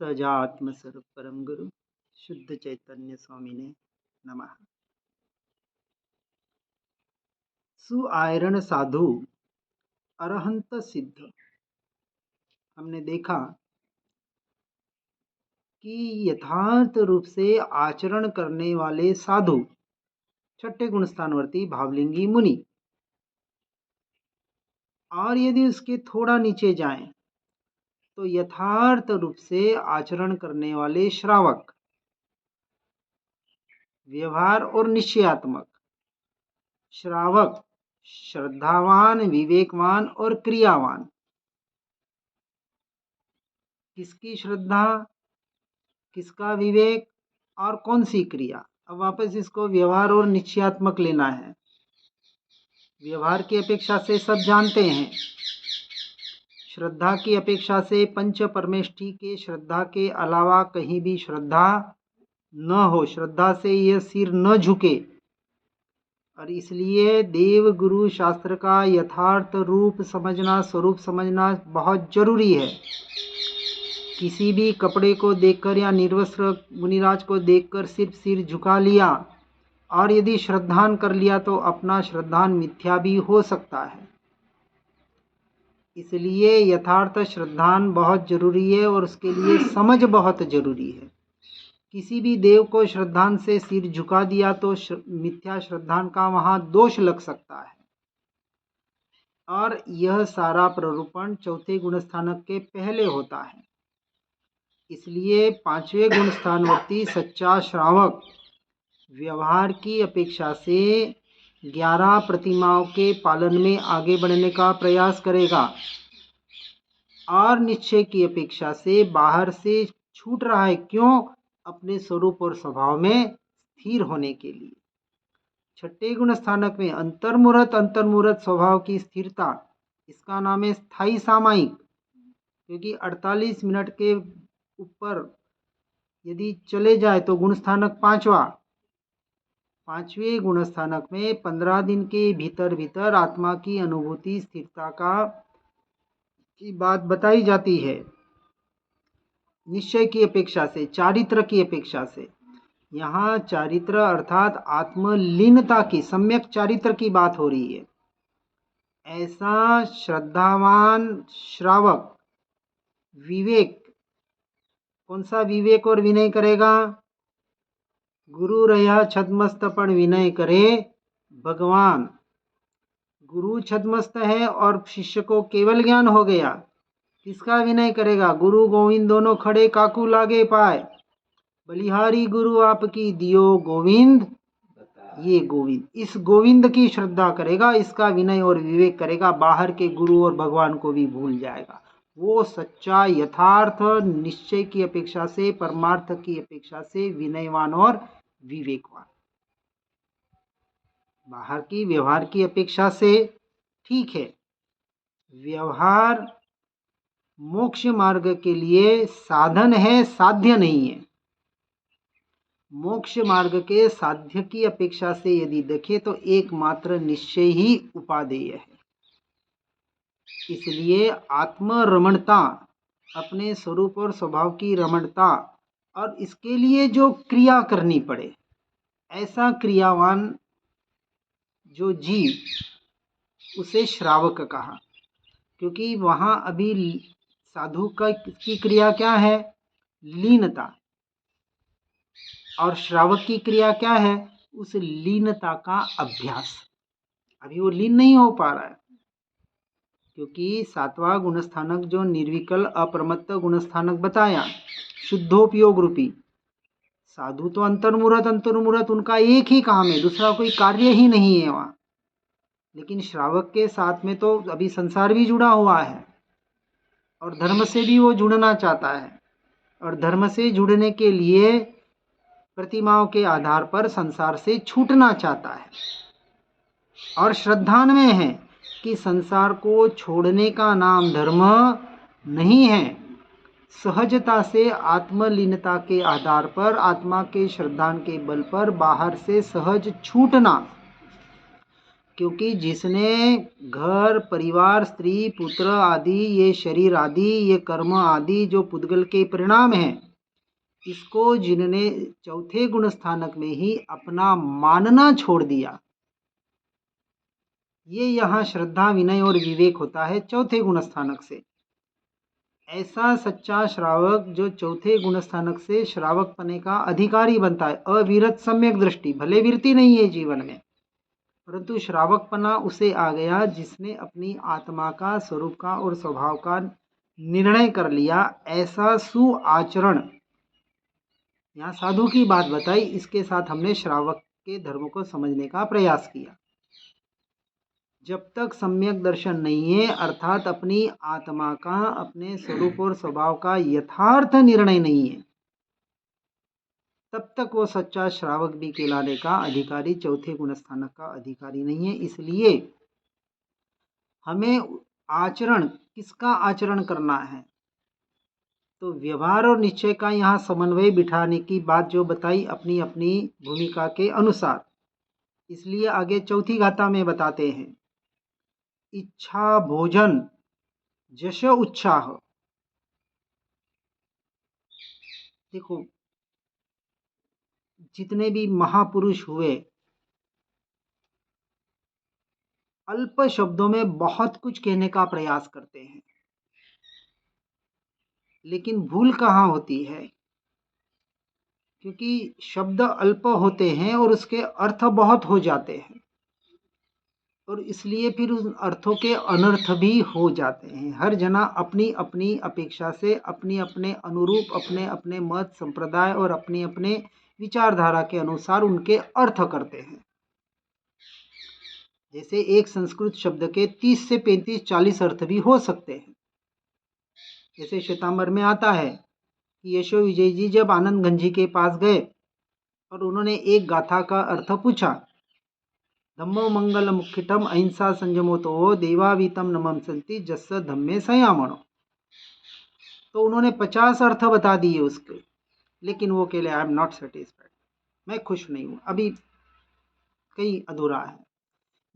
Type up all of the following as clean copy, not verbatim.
सजात्म स्वरूप परम गुरु शुद्ध चैतन्य स्वामी ने नमः। सुआयरण साधु अरहंत सिद्ध। हमने देखा कि यथार्थ रूप से आचरण करने वाले साधु छठे गुण स्थानवर्ती भावलिंगी मुनि, और यदि उसके थोड़ा नीचे जाएं तो यथार्थ रूप से आचरण करने वाले श्रावक, व्यवहार और निश्चयात्मक। श्रावक श्रद्धावान, विवेकवान और क्रियावान। किसकी श्रद्धा, किसका विवेक और कौन सी क्रिया। अब वापस इसको व्यवहार और निश्चयात्मक लेना है। व्यवहार की अपेक्षा से सब जानते हैं, श्रद्धा की अपेक्षा से पंच परमेष्ठी के श्रद्धा के अलावा कहीं भी श्रद्धा न हो, श्रद्धा से यह सिर न झुके। और इसलिए देव गुरु शास्त्र का यथार्थ रूप समझना, स्वरूप समझना बहुत जरूरी है। किसी भी कपड़े को देखकर या निर्वस्त्र मुनिराज को देखकर सिर्फ सिर झुका लिया और यदि श्रद्धान कर लिया तो अपना श्रद्धान मिथ्या भी हो सकता है। इसलिए यथार्थ श्रद्धान बहुत जरूरी है और उसके लिए समझ बहुत जरूरी है। किसी भी देव को श्रद्धान से सिर झुका दिया तो मिथ्या श्रद्धान का वहाँ दोष लग सकता है। और यह सारा प्ररूपण चौथे गुणस्थानक के पहले होता है। इसलिए पांचवें गुण स्थानवर्ती सच्चा श्रावक व्यवहार की अपेक्षा से 11 प्रतिमाओं के पालन में आगे बढ़ने का प्रयास करेगा और निश्चय की अपेक्षा से बाहर से छूट रहा है। क्यों? अपने स्वरूप और स्वभाव में स्थिर होने के लिए। छठे गुण स्थानक में अंतर्मुहूर्त स्वभाव की स्थिरता, इसका नाम है स्थायी सामायिक। क्योंकि 48 मिनट के ऊपर यदि चले जाए तो गुण स्थानक पांचवें गुण स्थानक में 15 दिन के भीतर आत्मा की अनुभूति स्थिरता की बात बताई जाती है। निश्चय की अपेक्षा से, चारित्र की अपेक्षा से। यहाँ चारित्र अर्थात आत्मलीनता की, सम्यक चारित्र की बात हो रही है। ऐसा श्रद्धावान श्रावक विवेक, कौन सा विवेक और विनय करेगा? गुरु रहा छद्मस्तपण विनय करे भगवान। गुरु छद्मस्त है और शिष्य को केवल ज्ञान हो गया, किसका विनय करेगा? गुरु गोविंद दोनों खड़े काकू लागे पाए, बलिहारी गुरु आपकी दियो गोविंद। ये गोविंद, इस गोविंद की श्रद्धा करेगा, इसका विनय और विवेक करेगा, बाहर के गुरु और भगवान को भी भूल जाएगा। वो सच्चा यथार्थ निश्चय की अपेक्षा से, परमार्थ की अपेक्षा से विनयवान और विवेकवान। बाहर की व्यवहार की अपेक्षा से ठीक है, व्यवहार मोक्ष मार्ग के लिए साधन है, साध्य नहीं है। मोक्ष मार्ग के साध्य की अपेक्षा से यदि देखें तो एकमात्र निश्चय ही उपादेय है। इसलिए आत्मरमणता, अपने स्वरूप और स्वभाव की रमणता, और इसके लिए जो क्रिया करनी पड़े, ऐसा क्रियावान जो जीव, उसे श्रावक कहा। क्योंकि वहाँ अभी साधु की क्रिया क्या है? लीनता। और श्रावक की क्रिया क्या है? उस लीनता का अभ्यास। अभी वो लीन नहीं हो पा रहा है, क्योंकि सातवां गुणस्थानक जो निर्विकल अप्रमत्त गुणस्थानक बताया, शुद्धोपयोग रूपी। साधु तो अंतर्मुहूर्त उनका एक ही काम है, दूसरा कोई कार्य ही नहीं है वहाँ। लेकिन श्रावक के साथ में तो अभी संसार भी जुड़ा हुआ है और धर्म से भी वो जुड़ना चाहता है, और धर्म से जुड़ने के लिए प्रतिमाओं के आधार पर संसार से छूटना चाहता है। और श्रद्धान में है कि संसार को छोड़ने का नाम धर्म नहीं है। सहजता से आत्मलीनता के आधार पर, आत्मा के श्रद्धान के बल पर बाहर से सहज छूटना। क्योंकि जिसने घर परिवार स्त्री पुत्र आदि ये शरीर आदि ये कर्म आदि जो पुद्गल के परिणाम हैं, इसको जिनने चौथे गुण स्थानक में ही अपना मानना छोड़ दिया, ये यहाँ श्रद्धा विनय और विवेक होता है चौथे गुण स्थानक से। ऐसा सच्चा श्रावक जो चौथे गुण स्थानक से श्रावक पने का अधिकारी बनता है, अविरत सम्यक दृष्टि, भले विरति नहीं है जीवन में, परंतु श्रावकपना उसे आ गया जिसने अपनी आत्मा का, स्वरूप का और स्वभाव का निर्णय कर लिया। ऐसा सुआचरण, यहाँ साधु की बात बताई, इसके साथ हमने श्रावक के धर्म को समझने का प्रयास किया। जब तक सम्यक दर्शन नहीं है, अर्थात अपनी आत्मा का, अपने स्वरूप और स्वभाव का यथार्थ निर्णय नहीं है, तब तक वो सच्चा श्रावक भी कहलाने का अधिकारी, चौथे गुण स्थानक का अधिकारी नहीं है। इसलिए हमें आचरण, किसका आचरण करना है, तो व्यवहार और निश्चय का यहाँ समन्वय बिठाने की बात जो बताई अपनी अपनी भूमिका के अनुसार। इसलिए आगे चौथी गाथा में बताते हैं, इच्छा भोजन जश उत्साह। देखो, जितने भी महापुरुष हुए अल्प शब्दों में बहुत कुछ कहने का प्रयास करते हैं, लेकिन भूल कहाँ होती है, क्योंकि शब्द अल्प होते हैं और उसके अर्थ बहुत हो जाते हैं, और इसलिए फिर उन अर्थों के अनर्थ भी हो जाते हैं। हर जना अपनी अपनी अपेक्षा से, अपने अपने अनुरूप, अपने अपने मत संप्रदाय और अपने अपने विचारधारा के अनुसार उनके अर्थ करते हैं। जैसे एक संस्कृत शब्द के 30 से 35 40 अर्थ भी हो सकते हैं। जैसे श्वेतांबर में आता है कि यशो विजय जी जब आनंद गंजी के पास गए और उन्होंने एक गाथा का अर्थ पूछा, धम्मो मंगल मुख्यटम अहिंसा संयमो तो देवावीतम नमम संति जस्स धम्मे संयामणो, तो उन्होंने 50 अर्थ बता दिए उसके, लेकिन वो कहले आई एम नॉट सेटिस्फाइड, मैं खुश नहीं हूँ, अभी कहीं अधूरा है।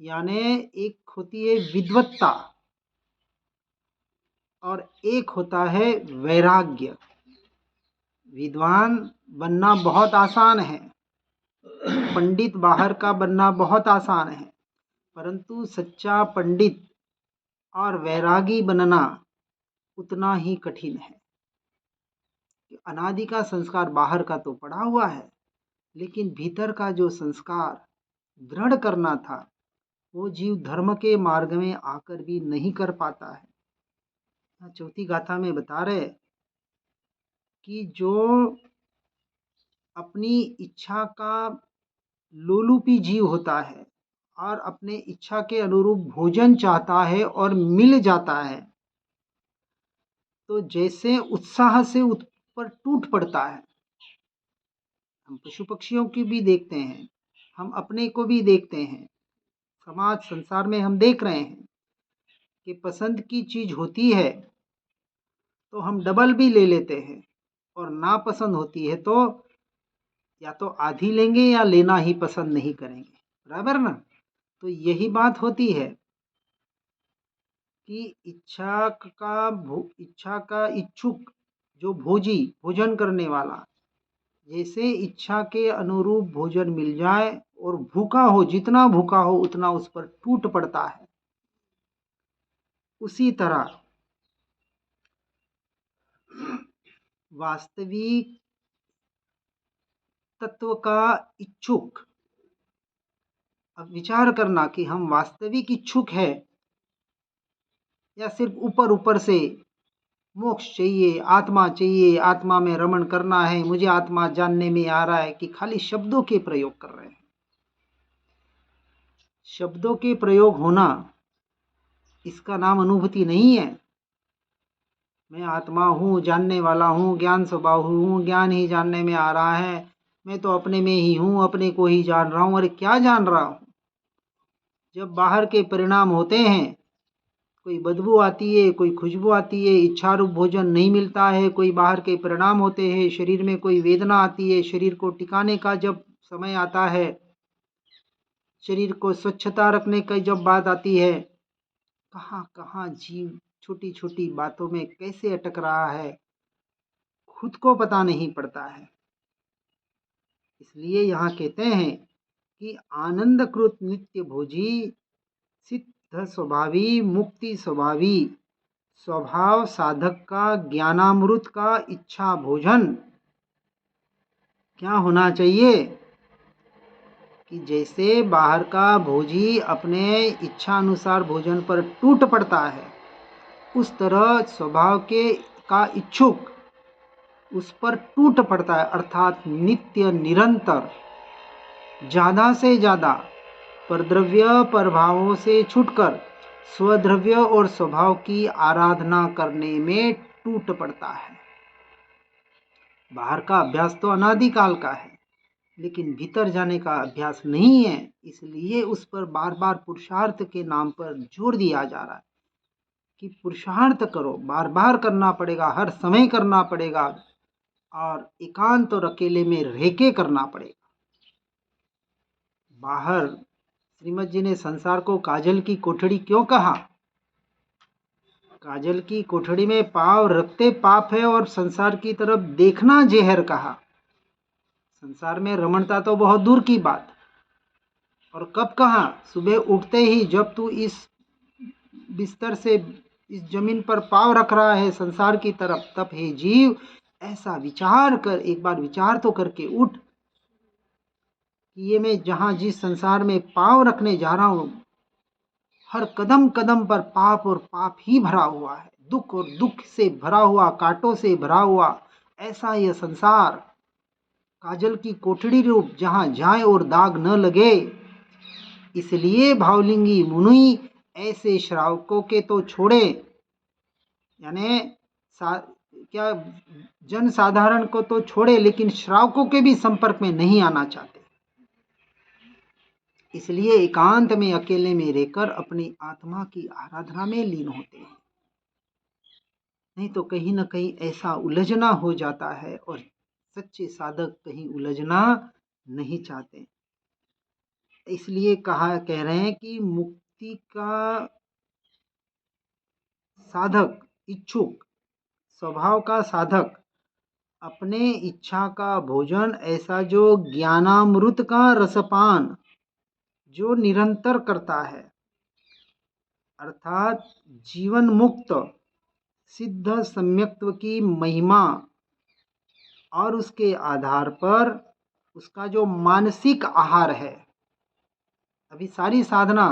यानी एक होती है विद्वत्ता और एक होता है वैराग्य। विद्वान बनना बहुत आसान है, पंडित बाहर का बनना बहुत आसान है, परंतु सच्चा पंडित और वैरागी बनना उतना ही कठिन है। अनादि का संस्कार बाहर का तो पड़ा हुआ है, लेकिन भीतर का जो संस्कार दृढ़ करना था, वो जीव धर्म के मार्ग में आकर भी नहीं कर पाता है। चौथी गाथा में बता रहे कि जो अपनी इच्छा का लोलुपी जीव होता है और अपने इच्छा के अनुरूप भोजन चाहता है और मिल जाता है, तो जैसे उत्साह से ऊपर टूट पड़ता है। हम पशु पक्षियों की भी देखते हैं, हम अपने को भी देखते हैं, समाज संसार में हम देख रहे हैं कि पसंद की चीज होती है तो हम डबल भी ले लेते हैं, और नापसंद होती है तो या तो आधी लेंगे या लेना ही पसंद नहीं करेंगे, बराबर ना। तो यही बात होती है कि इच्छा का इच्छुक जो भोजी, भोजन करने वाला, जैसे इच्छा के अनुरूप भोजन मिल जाए और भूखा हो, जितना भूखा हो उतना उस पर टूट पड़ता है, उसी तरह वास्तविक तत्व का इच्छुक, अब विचार करना कि हम वास्तविक इच्छुक है या सिर्फ ऊपर ऊपर से मोक्ष चाहिए, आत्मा चाहिए, आत्मा में रमण करना है, मुझे आत्मा जानने में आ रहा है, कि खाली शब्दों के प्रयोग कर रहे हैं। शब्दों के प्रयोग होना, इसका नाम अनुभूति नहीं है। मैं आत्मा हूँ, जानने वाला हूँ, ज्ञान स्वभाव हूँ, ज्ञान ही जानने में आ रहा है, मैं तो अपने में ही हूँ, अपने को ही जान रहा हूँ। अरे क्या जान रहा हूँ? जब बाहर के परिणाम होते हैं, कोई बदबू आती है, कोई खुशबू आती है, इच्छा रूप भोजन नहीं मिलता है, कोई बाहर के परिणाम होते हैं, शरीर में कोई वेदना आती है, शरीर को टिकाने का जब समय आता है, शरीर को स्वच्छता रखने की जब बात आती है, कहाँ कहाँ जीव छोटी छोटी बातों में कैसे अटक रहा है, खुद को पता नहीं पड़ता है। इसलिए यहाँ कहते हैं कि आनंदकृत नित्य भोजी, सिद्ध स्वभावी, मुक्ति स्वभावी, स्वभाव साधक का ज्ञानामृत का इच्छा भोजन क्या होना चाहिए कि जैसे बाहर का भोजी अपने इच्छा अनुसार भोजन पर टूट पड़ता है, उस तरह स्वभाव के का इच्छुक उस पर टूट पड़ता है, अर्थात नित्य निरंतर ज़्यादा से ज़्यादा परद्रव्य प्रभावों से छूटकर स्वद्रव्य और स्वभाव की आराधना करने में टूट पड़ता है। बाहर का अभ्यास तो अनादिकाल का है, लेकिन भीतर जाने का अभ्यास नहीं है, इसलिए उस पर बार बार पुरुषार्थ के नाम पर जोर दिया जा रहा है कि पुरुषार्थ करो, बार बार करना पड़ेगा, हर समय करना पड़ेगा और एकांत और अकेले में रह के करना पड़ेगा। बाहर श्रीमद जी ने संसार को काजल की कोठड़ी क्यों कहा? काजल की कोठड़ी में पांव रखते पाप है और संसार की तरफ देखना जहर कहा। संसार में रमणता तो बहुत दूर की बात, और कब कहा? सुबह उठते ही जब तू इस बिस्तर से इस जमीन पर पांव रख रहा है संसार की तरफ, तब हे जीव ऐसा विचार कर, एक बार विचार तो करके उठ कि ये मैं जहाँ जिस संसार में पांव रखने जा रहा हूँ, हर कदम कदम पर पाप और पाप ही भरा हुआ है, दुख और दुख से भरा हुआ, कांटों से भरा हुआ ऐसा यह संसार काजल की कोठड़ी रूप, जहाँ जाए और दाग न लगे। इसलिए भावलिंगी मुनि ऐसे श्रावकों के तो छोड़े, यानी क्या जन साधारण को तो छोड़े, लेकिन श्रावकों के भी संपर्क में नहीं आना चाहते। इसलिए एकांत में अकेले में रहकर अपनी आत्मा की आराधना में लीन होते हैं, नहीं तो कहीं न कहीं ऐसा उलझना हो जाता है, और सच्चे साधक कहीं उलझना नहीं चाहते। इसलिए कह रहे हैं कि मुक्ति का साधक, इच्छुक, स्वभाव का साधक अपने इच्छा का भोजन, ऐसा जो ज्ञानामृत का रसपान जो निरंतर करता है, अर्थात जीवन मुक्त सिद्ध सम्यक्त्व की महिमा, और उसके आधार पर उसका जो मानसिक आहार है। अभी सारी साधना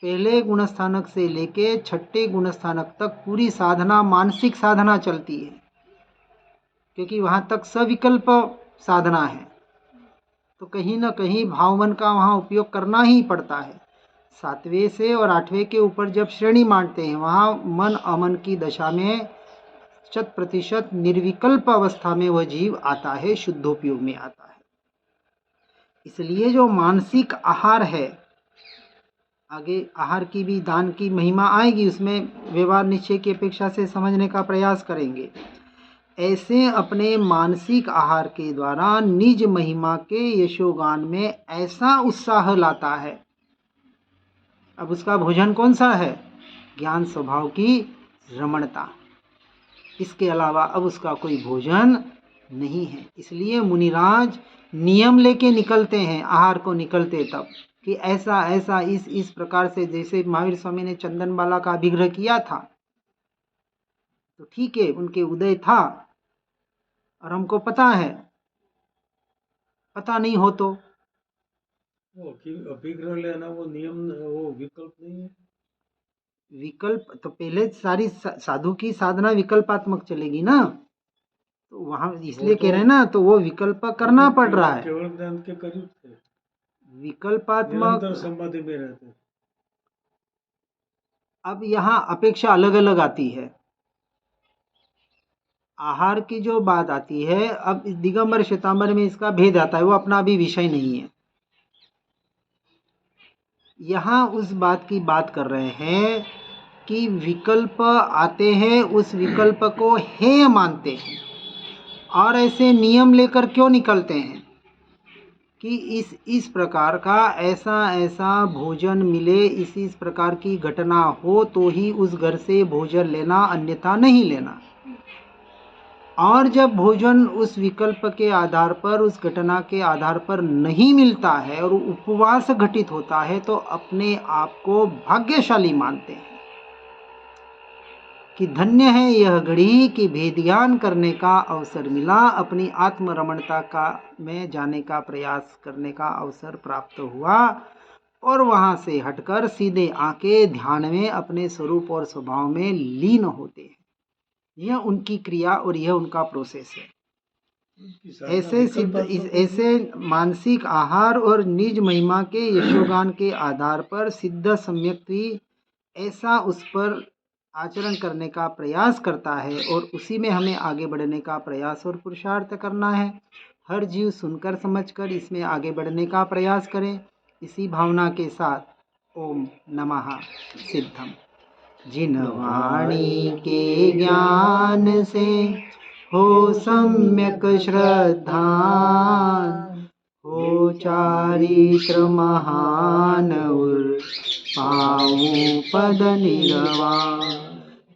पहले गुणस्थानक से लेके छठे गुणस्थानक तक पूरी साधना मानसिक साधना चलती है, क्योंकि वहाँ तक सविकल्प साधना है, तो कहीं न कहीं भावमन का वहाँ उपयोग करना ही पड़ता है। 7वें से और 8वें के ऊपर जब श्रेणी मानते हैं, वहाँ मन अमन की दशा में 100% निर्विकल्प अवस्था में वह जीव आता है, शुद्धोपयोग में आता है। इसलिए जो मानसिक आहार है, आगे आहार की भी दान की महिमा आएगी, उसमें व्यवहार निश्चय की अपेक्षा से समझने का प्रयास करेंगे। ऐसे अपने मानसिक आहार के द्वारा निज महिमा के यशोगान में ऐसा उत्साह लाता है। अब उसका भोजन कौन सा है? ज्ञान स्वभाव की रमणता, इसके अलावा अब उसका कोई भोजन नहीं है। इसलिए मुनिराज नियम लेके निकलते हैं, आहार को निकलते तब कि ऐसा ऐसा इस प्रकार से, जैसे महावीर स्वामी ने चंदनबाला का अभिग्रह किया था, तो ठीक है, उनके उदय था और हमको पता है, पता नहीं हो तो वो अभिग्रह लेना वो नियम, वो विकल्प नहीं है। विकल्प तो पहले सारी साधु की साधना विकल्पात्मक चलेगी ना, तो वहाँ इसलिए कह रहे हैं ना, तो वो विकल्प करना पड़ रहा है। केवल ज्ञान के करीब थे, विकल्पात्मक समाधि में रहते। अब यहाँ अपेक्षा अलग अलग आती है। आहार की जो बात आती है, अब दिगंबर श्वेतांबर में इसका भेद आता है, वो अपना भी विषय नहीं है। यहाँ उस बात की बात कर रहे हैं कि विकल्प आते हैं, उस विकल्प को हेय मानते हैं, और ऐसे नियम लेकर क्यों निकलते हैं कि इस प्रकार का ऐसा ऐसा भोजन मिले, इस प्रकार की घटना हो तो ही उस घर से भोजन लेना, अन्यथा नहीं लेना। और जब भोजन उस विकल्प के आधार पर, उस घटना के आधार पर नहीं मिलता है और उपवास घटित होता है, तो अपने आप को भाग्यशाली मानते हैं कि धन्य है यह घड़ी कि भेदज्ञान करने का अवसर मिला, अपनी आत्मरमणता का में जाने का प्रयास करने का अवसर प्राप्त हुआ, और वहाँ से हटकर सीधे आके ध्यान में अपने स्वरूप और स्वभाव में लीन होते हैं। यह उनकी क्रिया और यह उनका प्रोसेस है। ऐसे मानसिक आहार और निज महिमा के यशोगान के आधार पर सिद्ध सम्यक्ति ऐसा उस पर आचरण करने का प्रयास करता है, और उसी में हमें आगे बढ़ने का प्रयास और पुरुषार्थ करना है। हर जीव सुनकर समझकर इसमें आगे बढ़ने का प्रयास करें। इसी भावना के साथ ओम नमः सिद्धम। जिन वाणी के ज्ञान से हो सम्यक श्रद्धा, हो चारित्र महान उर पाऊं पद निर्वाण।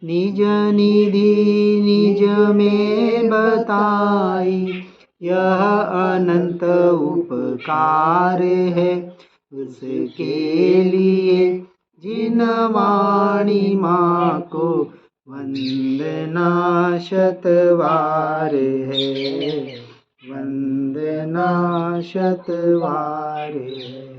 निज निधि निज में बताई, यह अनंत उपकार है उसके लिए। जिन वाणी माँ को वंदना शतवार है, वंदना शतवार है।